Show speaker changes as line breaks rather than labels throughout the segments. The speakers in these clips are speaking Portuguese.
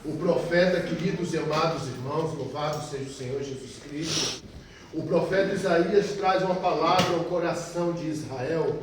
O profeta, queridos e amados irmãos, louvado seja o Senhor Jesus Cristo. O profeta Isaías traz uma palavra ao coração de Israel.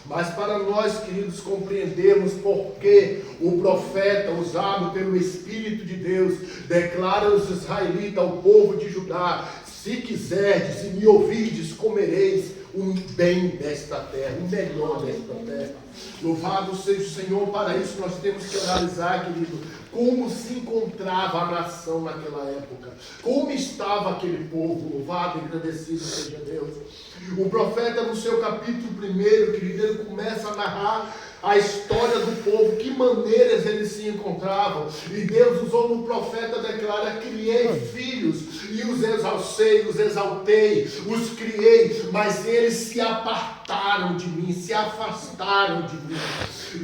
Mas para nós, queridos, compreendermos por que o profeta, usado pelo Espírito de Deus, declara aos israelitas, ao povo de Judá: se quiserdes e me ouvirdes, comereis um bem desta terra, um melhor desta terra. Louvado seja o Senhor. Para isso nós temos que analisar, querido, como se encontrava a nação naquela época, como estava aquele povo. Louvado e agradecido seja Deus. O profeta, no seu capítulo 1, querido, ele começa a narrar a história do povo, que maneiras eles se encontravam. E Deus usou no profeta, declara: criei filhos e os exalcei, os exaltei, os criei, mas eles se apartaram de mim, se afastaram de mim.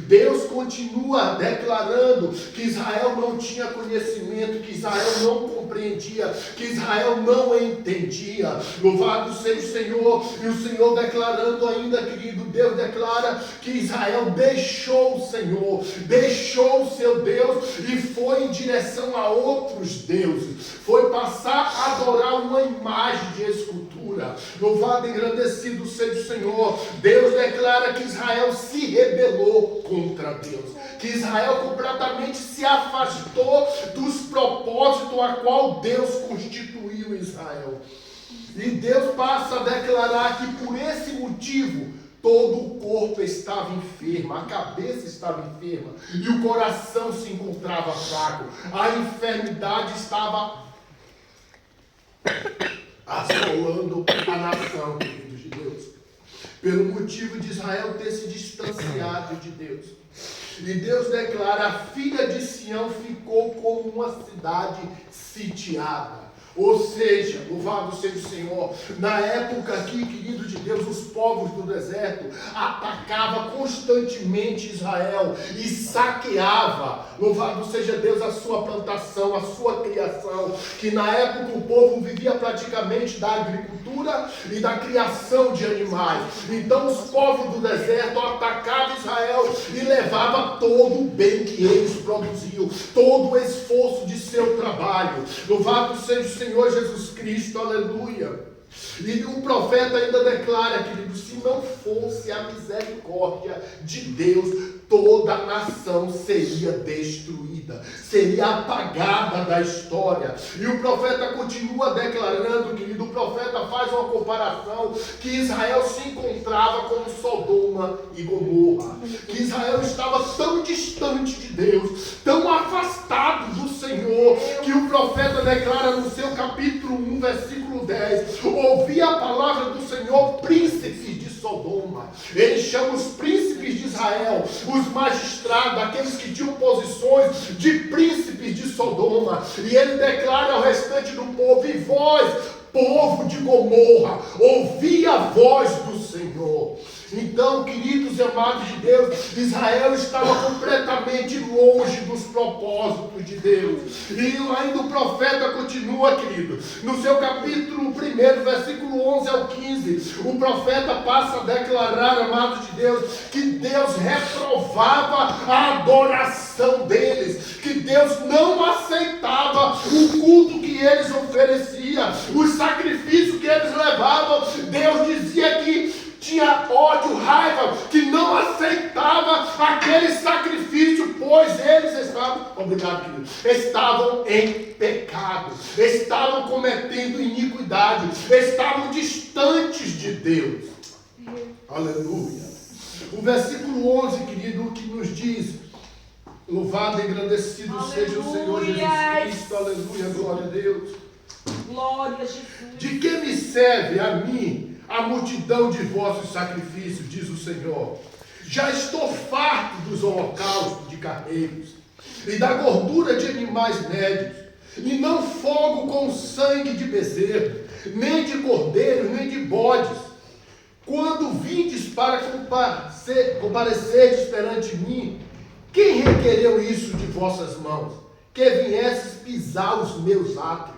Deus continua declarando que Israel não tinha conhecimento, que Israel não compreendia, que Israel não entendia. Louvado seja o Senhor. E o Senhor declarando ainda, querido, Deus declara que Israel deixou o Senhor, deixou o seu Deus e foi em direção a outros deuses, foi passar a adorar uma imagem de escultura. Louvado e agradecido seja o Senhor. Deus declara que Israel se rebelou contra Deus, que Israel completamente se afastou dos propósitos a qual Deus constituiu Israel. E Deus passa a declarar que por esse motivo todo o corpo estava enfermo, a cabeça estava enferma e o coração se encontrava fraco. A enfermidade estava assolando a nação, queridos de Deus, pelo motivo de Israel ter se distanciado de Deus. E Deus declara: a filha de Sião ficou como uma cidade sitiada. Ou seja, louvado seja o Senhor, na época aqui, querido de Deus, os povos do deserto atacavam constantemente Israel e saqueava, louvado seja Deus, a sua plantação, a sua criação, que na época o povo vivia praticamente da agricultura e da criação de animais. Então os povos do deserto atacavam Israel e levavam todo o bem que eles produziam, todo o esforço de seu trabalho. Louvado seja o Senhor Jesus Cristo, aleluia. E o profeta ainda declara, querido, se não fosse a misericórdia de Deus, toda a nação seria destruída, seria apagada da história. E o profeta continua declarando, querido, o profeta faz uma comparação, que Israel se encontrava como Sodoma e Gomorra, que Israel estava tão distante de Deus, tão afastado do Senhor, que o profeta declara no seu capítulo 1, versículo 10, ouvi a palavra do Senhor, príncipes de Sodoma. Ele chama os príncipes de Israel, os magistrados, aqueles que tinham posições de príncipes de Sodoma, e ele declara ao restante do povo: e vós, povo de Gomorra, ouvi a voz do Senhor. Então, queridos e amados de Deus, Israel estava completamente longe dos propósitos de Deus. E ainda o profeta continua, querido, no seu capítulo 1, versículo 11 ao 15, o profeta passa a declarar, amados de Deus, que Deus reprovava a adoração deles, que Deus não aceitava o culto que eles ofereciam, os sacrifícios que eles levavam. Deus dizia que tinha ódio, raiva, que não aceitava aquele sacrifício, pois eles estavam, obrigado, querido, estavam em pecado, estavam cometendo iniquidade, estavam distantes de Deus. Aleluia. O versículo 11, querido, que nos diz: louvado e agradecido seja o Senhor Jesus Cristo, aleluia, glória a Deus.
Glória a Jesus.
De que me serve a mim a multidão de vossos sacrifícios, diz o Senhor? Já estou farto dos holocaustos de carneiros e da gordura de animais médios, e não fogo com sangue de bezerro, nem de cordeiro, nem de bodes. Quando vindes para comparecerdes perante mim, quem requereu isso de vossas mãos? Que viesses pisar os meus átrios.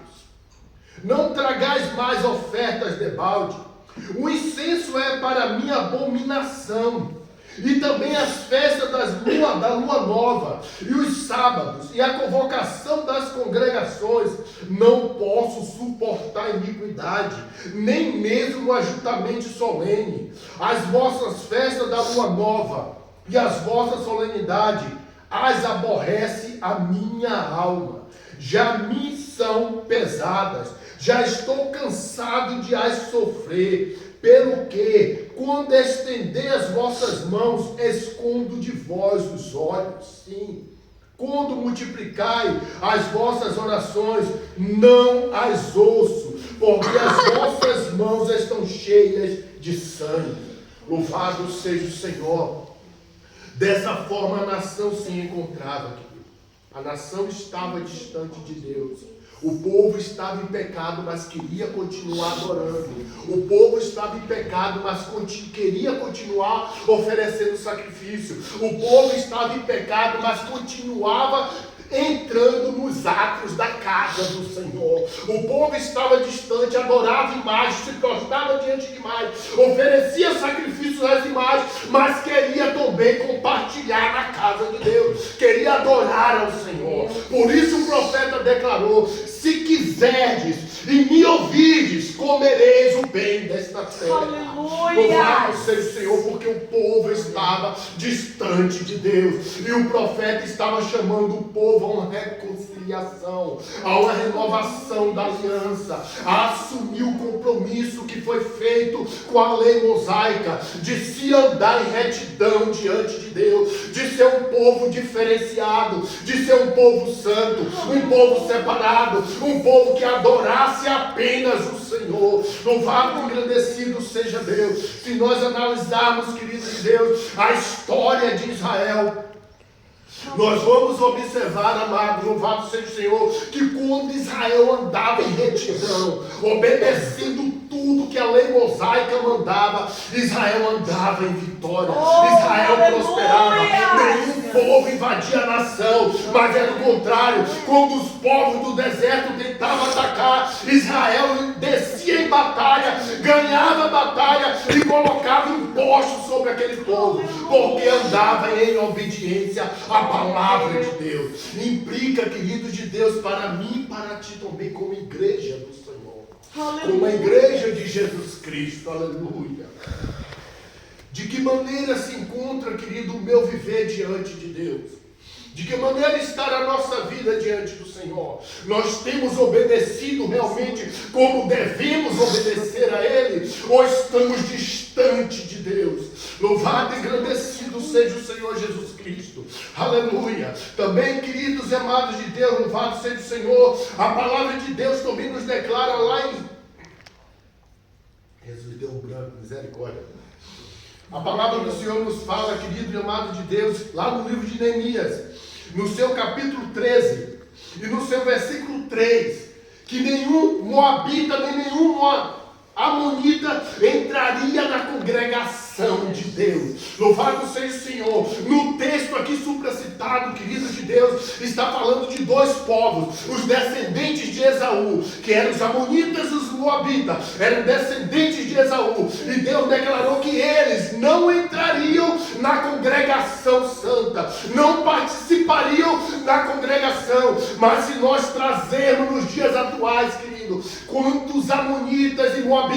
Não tragais mais ofertas de balde. O incenso é para mim abominação, E também as festas da lua nova, e os sábados, e a convocação das congregações. Não posso suportar iniquidade, nem mesmo o ajuntamento solene. As vossas festas da lua nova e as vossas solenidades, as aborrece a minha alma. Já me são pesadas, já estou cansado de as sofrer. Pelo que, quando estender as vossas mãos, escondo de vós os olhos. Sim. Quando multiplicai as vossas orações, não as ouço, porque as vossas mãos estão cheias de sangue. Louvado seja o Senhor. Dessa forma a nação se encontrava, querido. A nação estava distante de Deus. O povo estava em pecado, mas queria continuar adorando. O povo estava em pecado, mas queria continuar oferecendo sacrifício. O povo estava em pecado, mas continuava entrando nos átrios da casa do Senhor. O povo estava distante, adorava imagens, se prostrava diante de imagens, oferecia sacrifícios às imagens, mas queria também compartilhar na casa de Deus, queria adorar ao Senhor. Por isso o profeta declarou: se quiserdes e me ouvirdes, comereis o bem desta terra.
Aleluia!
Louvado seja o Senhor, porque o povo estava distante de Deus, e o profeta estava chamando o povo a uma reconciliação, a uma renovação da aliança, a assumir o compromisso que foi feito com a lei mosaica, de se andar em retidão diante de Deus, de ser um povo diferenciado, de ser um povo santo, um povo separado, um povo que adorasse apenas o Senhor. Louvado e engrandecido seja Deus. Se nós analisarmos, queridos de Deus, a história de Israel, nós vamos observar, amado, louvado seja o Senhor, que quando Israel andava em retidão, obedecendo tudo que a lei mosaica mandava, Israel andava em vitória, Israel prosperava, nenhum povo invadia a nação, mas era o contrário. Quando os povos do deserto tentavam atacar, Israel descia em batalha, ganhava a batalha e colocava um posto sobre aquele povo, porque andava em obediência à palavra de Deus. Implica, queridos de Deus, para mim e para ti também, como igreja do Senhor, como a igreja de Jesus Cristo, aleluia. De que maneira se encontra, querido, o meu viver diante de Deus? De que maneira está a nossa vida diante do Senhor? Nós temos obedecido realmente como devemos obedecer a Ele? Ou estamos distante de Deus? Louvado e engrandecido seja o Senhor Jesus Cristo. Aleluia. Também, queridos e amados de Deus, louvado seja o Senhor. A palavra de Deus também nos declara lá em... Jesus deu um branco, misericórdia. A palavra do Senhor nos fala, querido e amado de Deus, lá no livro de Neemias, no seu capítulo 13 e no seu versículo 3, que nenhum moabita nem nenhum amonita entraria na congregação de Deus. Louvado seja o Senhor. No texto aqui supracitado, querido de Deus, está falando de dois povos, os descendentes de Esaú, que eram os amonitas e os moabitas, eram descendentes de Esaú, e Deus declarou que eles não entrariam na congregação santa, não participariam da congregação. Mas se nós trazermos nos dias atuais, querido, quantos amonitas e moabitas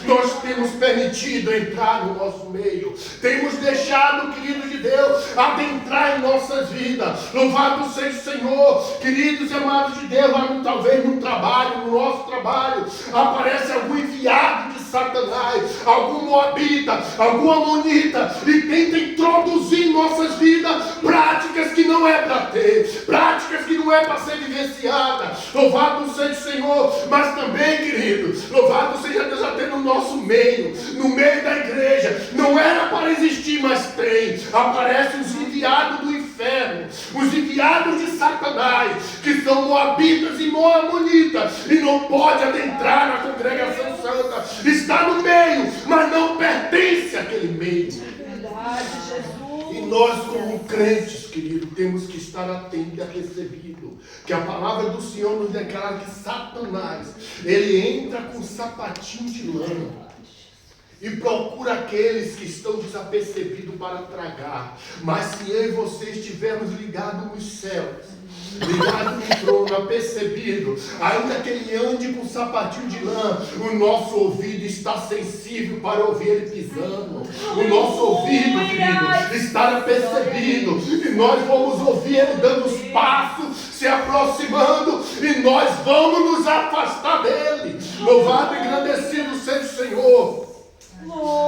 nós temos permitido entrar no nosso meio, temos deixado, queridos de Deus, adentrar em nossas vidas. Louvado seja o Senhor. Queridos e amados de Deus, talvez no trabalho, no nosso trabalho, aparece algum enviado de Satanás, algum moabita, algum amonita, e tenta introduzir em nossas vidas práticas que não é para ter, práticas que não é para ser vivenciada. Louvado seja o Senhor. Mas também, querido, louvado seja Deus até no nosso meio, no meio da igreja, não era para existir, mas tem. Aparecem os enviados do inferno, os enviados de Satanás, que são moabitas e moabonitas, e não pode adentrar na congregação santa. Está no meio, mas não pertence àquele meio.
Verdade, Jesus.
E nós, como crentes, querido, temos que estar atentos a recebido, que a palavra do Senhor nos declara que Satanás, ele entra com sapatinho de lã, e procura aqueles que estão desapercebidos para tragar. Mas se eu e você estivermos ligados nos céus, ligado no trono, apercebido, ainda que ele ande com um sapatinho de lã, o nosso ouvido está sensível para ouvir ele pisando. O nosso ouvido, querido, está apercebido, e nós vamos ouvir ele dando os passos, se aproximando, e nós vamos nos afastar dele. Louvado e engrandecido seja o Senhor.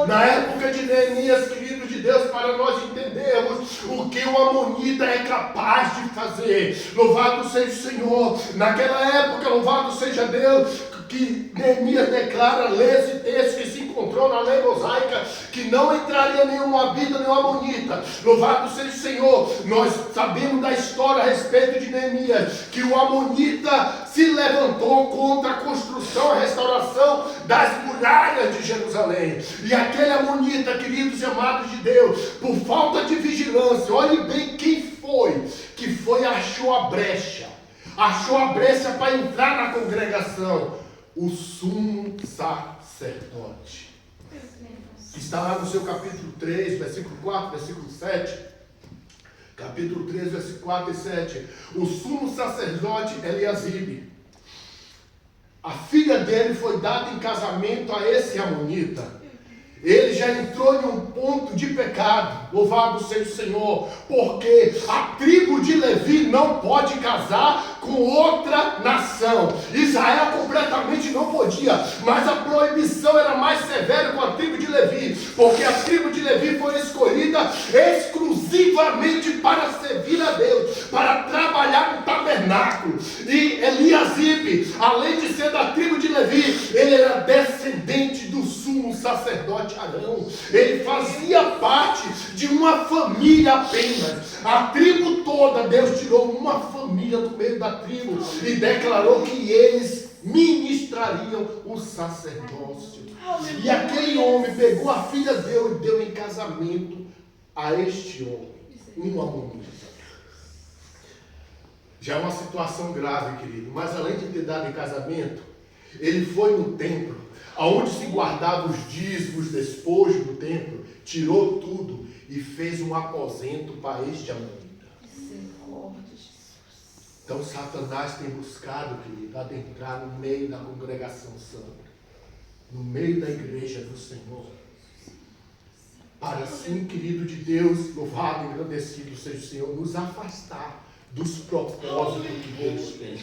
Na época de Neemias, querido de Deus, para nós entendermos o que o amonita é capaz de fazer. Louvado seja o Senhor. Naquela época, louvado seja Deus, que Neemias declara, lê esse texto que se encontrou na lei mosaica, que não entraria nenhum moabita, nenhum amonita. Louvado seja o Senhor. Nós sabemos da história a respeito de Neemias, que o amonita se levantou contra a construção, a restauração das muralhas de Jerusalém. E aquele amonita, queridos e amados de Deus, por falta de vigilância, olhe bem quem foi, que foi e achou a brecha para entrar na congregação. O sumo sacerdote. Está lá no seu capítulo 3, versículo 4, versículo 7. Capítulo 3, versículo 4 e 7. O sumo sacerdote Eliasibe. A filha dele foi dada em casamento a esse amonita. Ele já entrou em um ponto de pecado. Louvado seja o Senhor. Porque a tribo de Levi não pode casar com outra nação. Israel completamente não podia. Mas a proibição era mais severa com a tribo de Levi. Porque a tribo de Levi foi escolhida exclusivamente para servir a Deus, para trabalhar no tabernáculo. E Eliasibe, além de ser da tribo de Levi, ele era descendente do sumo sacerdote Arão. Ele fazia parte de uma família apenas. A tribo toda, Deus tirou uma família do meio da tribo e declarou que eles ministrariam o sacerdócio. E aquele homem pegou a filha dele e deu em casamento a este homem, um amonita. Já é uma situação grave, querido. Mas além de ter dado em casamento, ele foi no templo, aonde se guardava os dízimos, os despojos do templo, tirou tudo e fez um aposento para este amonita. Então Satanás tem buscado, querido, adentrar no meio da congregação santa, no meio da igreja do Senhor, para assim, querido de Deus, louvado e engrandecido seja o Senhor, nos afastar dos propósitos que Deus tem,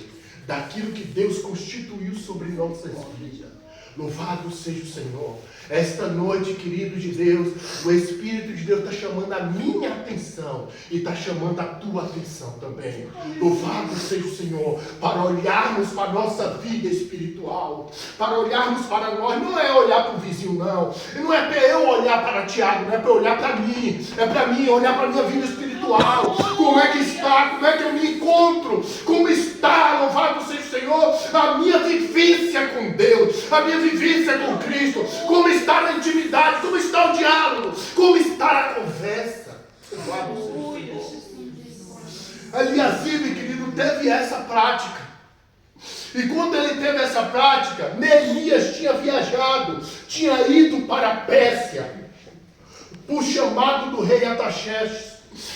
daquilo que Deus constituiu sobre nossas vidas. Louvado seja o Senhor. Esta noite, querido de Deus, o Espírito de Deus está chamando a minha atenção e está chamando a tua atenção também. Louvado seja o Senhor, para olharmos para a nossa vida espiritual, para olharmos para nós. Não é olhar para o vizinho, não. Não é para eu olhar para Tiago, não é para eu olhar para mim. É para mim olhar para a minha vida espiritual. Como é que está? Como é que eu me encontro? Como está, louvado seja o Senhor, a minha vivência com Deus, a minha vivência com Cristo? Como está na intimidade? Como está o diálogo? Como está a conversa? Louvado seja o Senhor. Eliasibe, querido, teve essa prática. E quando ele teve essa prática, Neemias tinha viajado, tinha ido para a Pérsia, por chamado do rei Artaxerxes.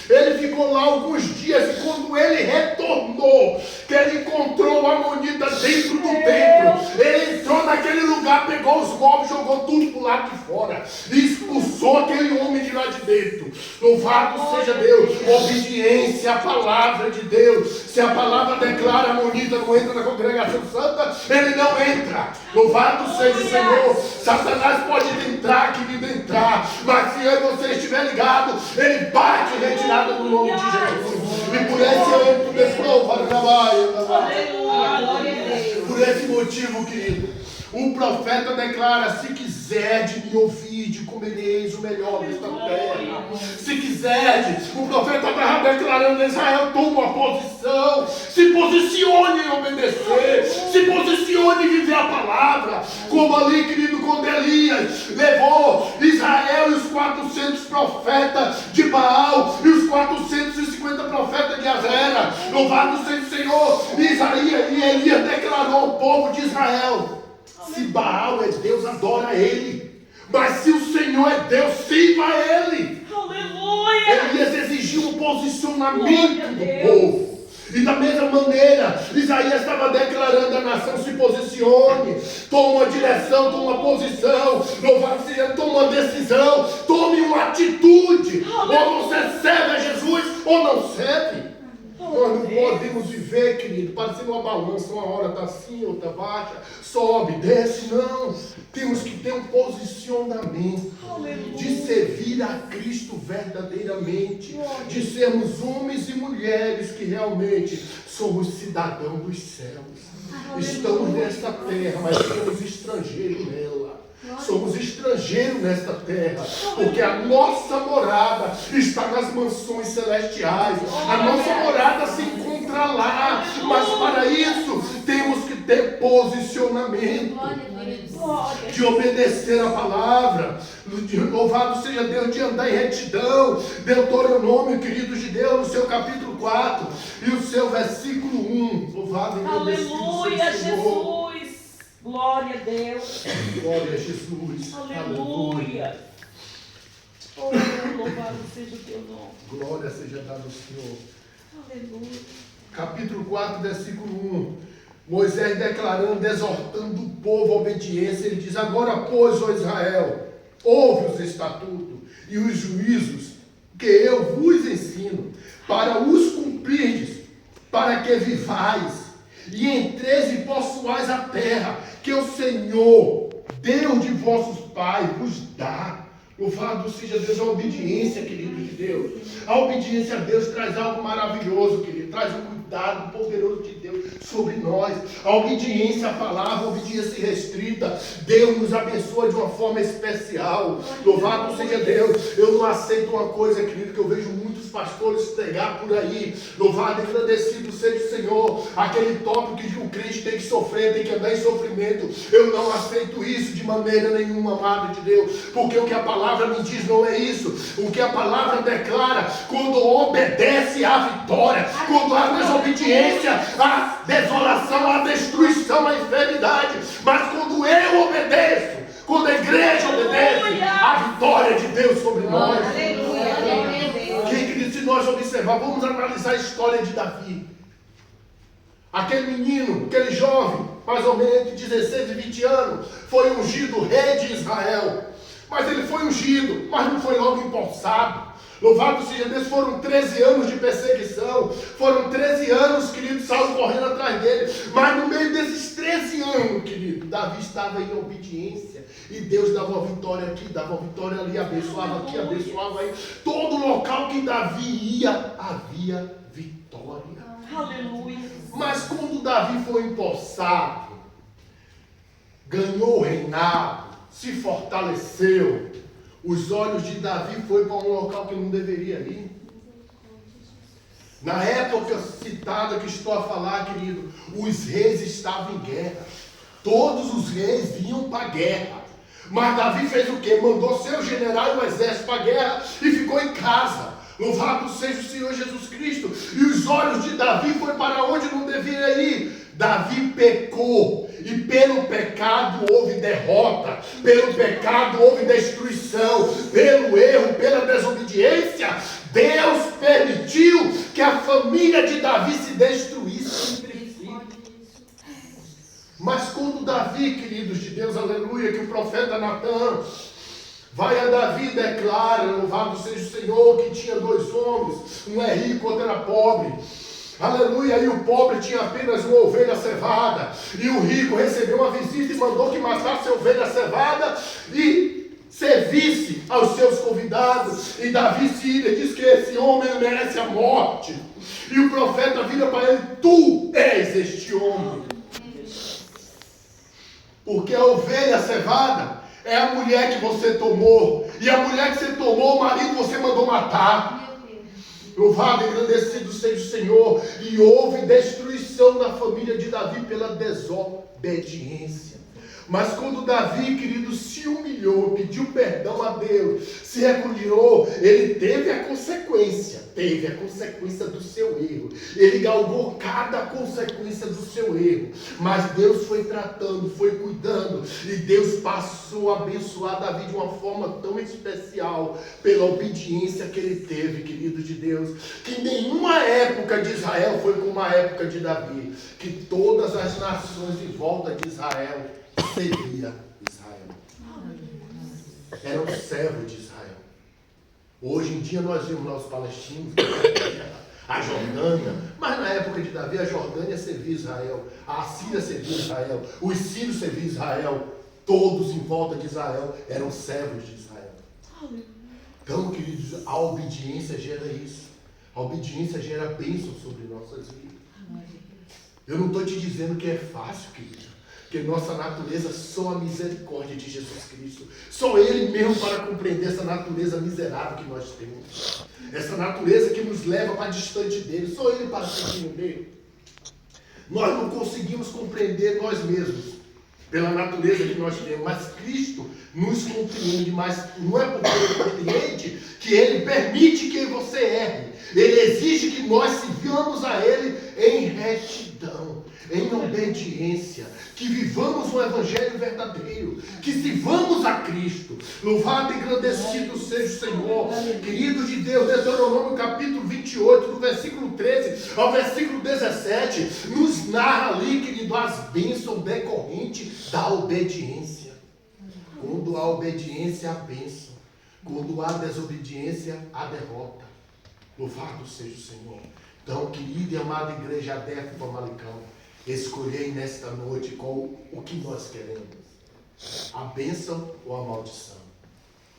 Ele ficou lá alguns dias e quando ele retornou, que ele encontrou o amonita dentro do templo, ele entrou naquele lugar, pegou os móveis, jogou tudo para o lado de fora e expulsou aquele homem de lá de dentro. Louvado seja Deus. Obediência à palavra de Deus. Se a palavra declara amonita não entra na congregação santa, ele não entra. Louvado seja o Senhor. Satanás pode entrar, querido, entrar, mas se eu e você estiver ligado, ele bate retirada no nome de Jesus. E por esse âmbito deslouva, por esse motivo, querido, o profeta declara: se quiserdes me ouvir, comereis o melhor desta terra. Se quiserdes, o profeta estava declarando: Israel, toma uma posição, se posicione em obedecer, se posicione em viver a palavra, como ali, querido, quando Elias levou Israel e os 400 profetas de Baal e os 450 profetas de Azera. Louvado seja o Senhor. E Elias declarou ao povo de Israel: se Baal é Deus, adora ele. Mas se o Senhor é Deus, sirva a Ele.
Aleluia.
Elias exigiu um posicionamento
Glória a
do
Deus.
povo. E da mesma maneira, Isaías estava declarando à nação: se posicione, toma uma direção, toma uma posição, louvado seja, toma uma decisão, tome uma atitude. Ou você serve a Jesus ou não serve. Nós não podemos viver, querido, parecendo uma balança, uma hora está assim, outra baixa, sobe, desce, não. Temos que ter um posicionamento de servir a Cristo verdadeiramente, de sermos homens e mulheres que realmente somos cidadãos dos céus. Estamos nesta terra, mas somos estrangeiros nela. Somos estrangeiros nesta terra, porque a nossa morada está nas mansões celestiais. A nossa morada se encontra lá, mas para isso temos que ter posicionamento de obedecer a palavra. Louvado seja Deus, de andar em retidão. Deuteronômio, queridos de Deus, no seu capítulo 4 e o seu versículo 1. Louvado e agradecido
Aleluia,
seja o Senhor.
Jesus. Glória a Deus.
Glória a Jesus.
Aleluia. Oh, louvado seja o teu nome.
Glória seja dada ao Senhor.
Aleluia.
Capítulo 4, versículo 1. Moisés declarando, exortando o povo à obediência. Ele diz: agora, pois, ó Israel, ouve os estatutos e os juízos que eu vos ensino, para os cumprirdes, para que vivais e entreis e possuais a terra que o Senhor, Deus de vossos pais, vos dá. Louvado seja Deus. A obediência, querido de Deus, a obediência a Deus traz algo maravilhoso, querido, traz um cuidado poderoso de Deus sobre nós. A obediência à palavra, a obediência restrita, Deus nos abençoa de uma forma especial. Louvado seja Deus. Eu não aceito uma coisa, querido, que eu vejo muitos pastores pregar por aí. Louvado e agradecido seja o Senhor. Aquele tópico que o crente tem que sofrer, tem que andar em sofrimento. Eu não aceito isso de maneira nenhuma, amado de Deus, porque o que a palavra me diz não é isso. O que a palavra declara, quando obedece à vitória, quando há desobediência, a desolação, a destruição, a enfermidade. Mas quando eu obedeço, quando a igreja obedece, a vitória de Deus sobre nós. Querido, se nós observar, vamos analisar a história de Davi. Aquele menino, aquele jovem, mais ou menos entre 16 e 20 anos, foi ungido rei de Israel. Mas ele foi ungido, mas não foi logo empossado. Louvado seja Deus, foram 13 anos de perseguição, foram 13 anos, querido, Saulo correndo atrás dele, mas no meio desses 13 anos, querido, Davi estava em obediência, e Deus dava uma vitória aqui, dava uma vitória ali, abençoava aqui, abençoava aí, todo local que Davi ia, havia vitória.
Aleluia.
Mas quando Davi foi empossado, ganhou o reinado, se fortaleceu, os olhos de Davi foram para um local que não deveria ir. Na época citada que estou a falar, querido, os reis estavam em guerra. Todos os reis vinham para a guerra. Mas Davi fez o quê? Mandou seu general e o exército para a guerra e ficou em casa. Louvado seja o Senhor Jesus Cristo. E os olhos de Davi foram para onde não deveria ir. Davi pecou, e pelo pecado houve derrota, pelo pecado houve destruição, pelo erro, pela desobediência, Deus permitiu que a família de Davi se destruísse entre si. Mas quando Davi, queridos de Deus, aleluia, que o profeta Natan vai a Davi e declara, louvado seja o Senhor, que tinha 2 homens, um é rico, outro era pobre. Aleluia, e o pobre tinha apenas uma ovelha cevada, e o rico recebeu uma visita e mandou que matasse a ovelha cevada e servisse aos seus convidados. E Davi se ira e diz que esse homem merece a morte. E o profeta vira para ele: tu és este homem. Porque a ovelha cevada é a mulher que você tomou, e a mulher que você tomou, o marido você mandou matar. Louvado e agradecido seja o Senhor. E houve destruição na família de Davi pela desobediência. Mas quando Davi, querido, se humilhou, pediu perdão a Deus, se recolheu, ele teve a consequência do seu erro. Ele galgou cada consequência do seu erro. Mas Deus foi tratando, foi cuidando, e Deus passou a abençoar Davi de uma forma tão especial, pela obediência que ele teve, querido de Deus, que nenhuma época de Israel foi como a época de Davi, que todas as nações em volta de Israel servia Israel. Eram servos de Israel. Hoje em dia nós vemos lá os palestinos, a Jordânia, mas na época de Davi a Jordânia servia Israel, a Síria servia Israel, os sírios serviam Israel, todos em volta de Israel eram servos de Israel. Então, queridos, a obediência gera isso. A obediência gera bênção sobre nossas vidas. Eu não estou te dizendo que é fácil, querido. Porque nossa natureza só a misericórdia de Jesus Cristo. Só Ele mesmo para compreender essa natureza miserável que nós temos. Essa natureza que nos leva para distante dEle. Só Ele para compreender. Nós não conseguimos compreender nós mesmos. Pela natureza que nós temos. Mas Cristo nos compreende. Mas não é porque Ele compreende que Ele permite que você erre. Ele exige que nós sigamos a Ele em retidão, em obediência, que vivamos um evangelho verdadeiro, que sirvamos a Cristo. Louvado e engrandecido seja o Senhor. Querido de Deus, Deuteronômio capítulo 28, do versículo 13 ao versículo 17, nos narra ali, querido, as bênçãos decorrentes da obediência. Quando há obediência, há bênção. Quando há desobediência, há derrota. Louvado seja o Senhor. Então, querida e amada igreja adepta do Famalicão, escolhei nesta noite o que nós queremos. A bênção ou a maldição?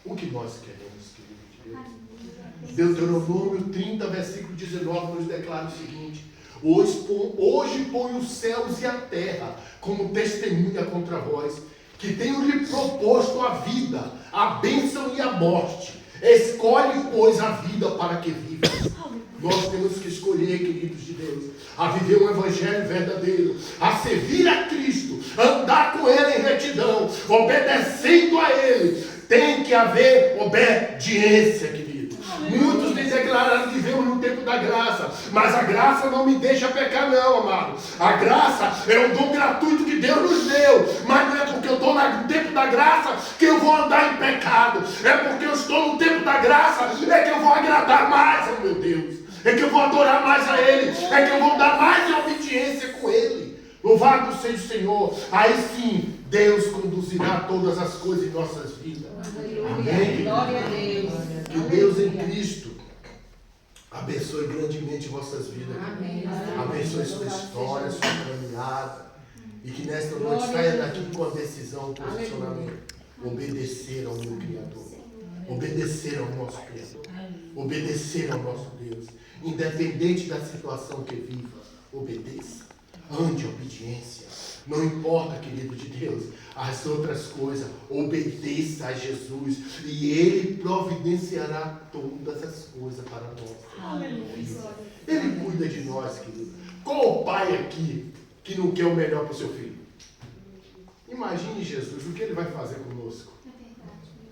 O que nós queremos, querido de Deus? Deuteronômio 30, versículo 19, nos declara o seguinte: hoje ponho os céus e a terra como testemunha contra vós, que tenho lhe proposto a vida, a bênção e a morte. Escolhe, pois, a vida para que vivas. Nós temos que escolher, queridos de Deus, a viver um evangelho verdadeiro, a servir a Cristo, andar com Ele em retidão, obedecendo a Ele. Tem que haver obediência, querido. Muitos me declararam que vivemos no tempo da graça, mas a graça não me deixa pecar, não, amado. A graça é um dom gratuito que Deus nos deu, mas não é porque eu estou no tempo da graça que eu vou andar em pecado. É porque eu estou no tempo da graça é que eu vou agradar mais ao meu Deus. É que eu vou adorar mais a Ele. É que eu vou dar mais obediência com Ele. Louvado seja o Senhor. Aí sim, Deus conduzirá todas as coisas em nossas vidas. Amém.
Glória a Deus.
Que Deus em Cristo abençoe grandemente vossas vidas.
Amém.
Abençoe sua história, sua caminhada. E que nesta noite saia daqui com a decisão, um posicionamento. Obedecer ao meu Criador. Obedecer ao nosso Criador. Obedecer ao nosso Deus. Independente da situação que viva, obedeça. Ande em obediência. Não importa, querido de Deus, as outras coisas. Obedeça a Jesus. E Ele providenciará todas as coisas para nós.
Aleluia.
Ele cuida de nós, querido. Qual o pai aqui que não quer o melhor para o seu filho? Imagine Jesus, o que Ele vai fazer conosco?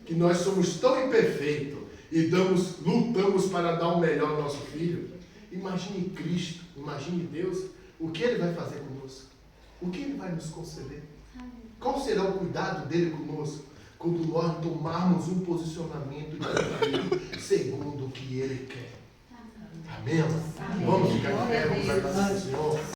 Que nós somos tão imperfeitos e lutamos para dar o melhor ao nosso filho. Imagine Cristo, imagine Deus, o que Ele vai fazer conosco? O que Ele vai nos conceder? Qual será o cuidado dEle conosco quando nós tomarmos um posicionamento de vida segundo o que Ele quer? Amém? Vamos ficar de pé, vamos agradecer ao Senhor.